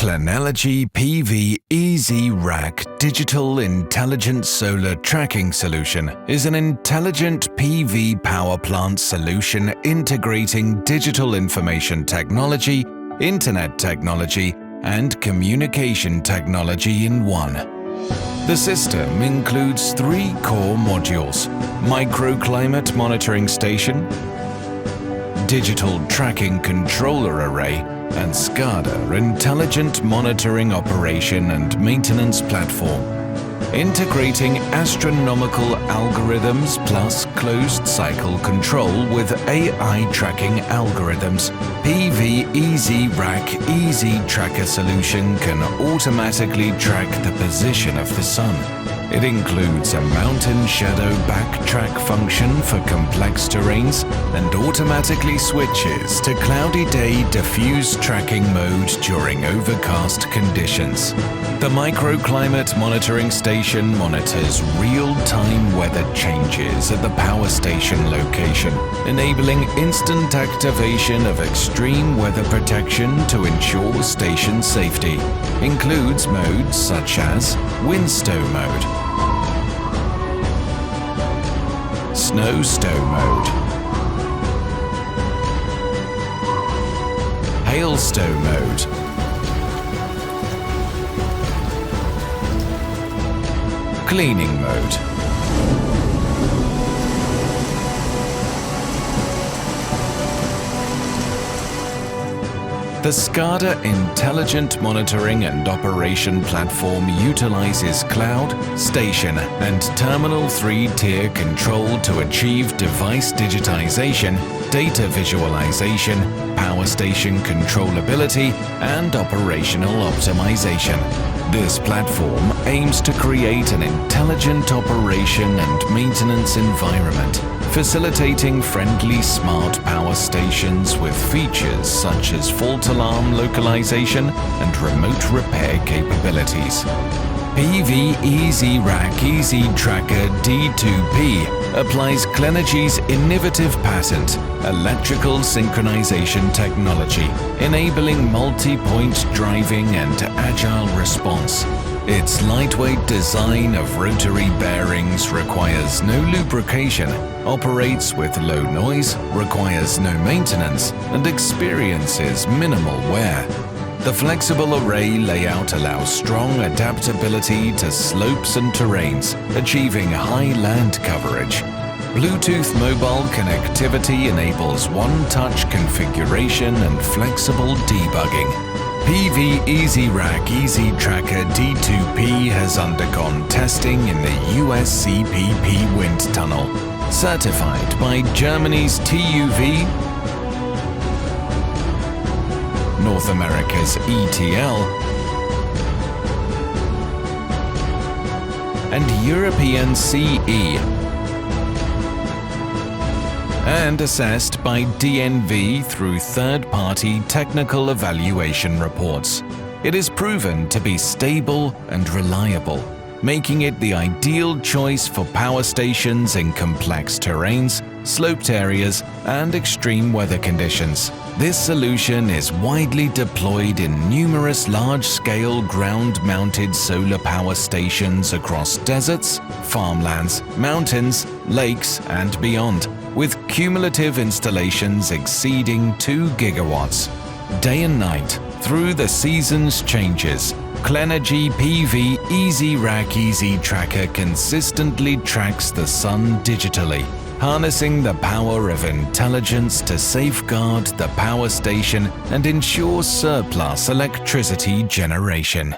Clenergy PVezRack Digital Intelligent Solar Tracking Solution is an intelligent PV power plant solution integrating digital information technology, internet technology, and communication technology in one. The system includes 3 core modules: microclimate monitoring station, digital tracking controller array, and SCADA intelligent monitoring operation and maintenance platform. Integrating astronomical algorithms plus closed-cycle control with AI tracking algorithms, PVezRack ezTracker solution can automatically track the position of the sun. It includes a mountain shadow backtrack function for complex terrains and automatically switches to cloudy day diffuse tracking mode during overcast conditions. The microclimate monitoring station monitors real-time weather changes at the power station location, enabling instant activation of extreme weather protection to ensure station safety. Includes modes such as wind stow mode, snow stow mode, hail stow mode, cleaning mode. The SCADA Intelligent Monitoring and Operation Platform utilizes cloud, station, and terminal 3-tier control to achieve device digitization, data visualization, power station controllability, and operational optimization. This platform aims to create an intelligent operation and maintenance environment, facilitating friendly smart power stations with features such as fault alarm localization and remote repair capabilities. PVezRack ezTracker D2P applies Clenergy's innovative patent, electrical synchronization technology, enabling multi-point driving and agile response. Its lightweight design of rotary bearings requires no lubrication, operates with low noise, requires no maintenance, and experiences minimal wear. The flexible array layout allows strong adaptability to slopes and terrains, achieving high land coverage. Bluetooth mobile connectivity enables one-touch configuration and flexible debugging. PVezRack ezTracker D2P has undergone testing in the US CPP Wind Tunnel, certified by Germany's TÜV, North America's ETL, and European CE, and assessed by DNV through third-party technical evaluation reports. It is proven to be stable and reliable, making it the ideal choice for power stations in complex terrains, sloped areas, and extreme weather conditions. This solution is widely deployed in numerous large-scale ground-mounted solar power stations across deserts, farmlands, mountains, lakes, and beyond, with cumulative installations exceeding 2 gigawatts. Day and night, through the seasons' changes, Clenergy PVezRack ezTracker consistently tracks the sun digitally, harnessing the power of intelligence to safeguard the power station and ensure surplus electricity generation.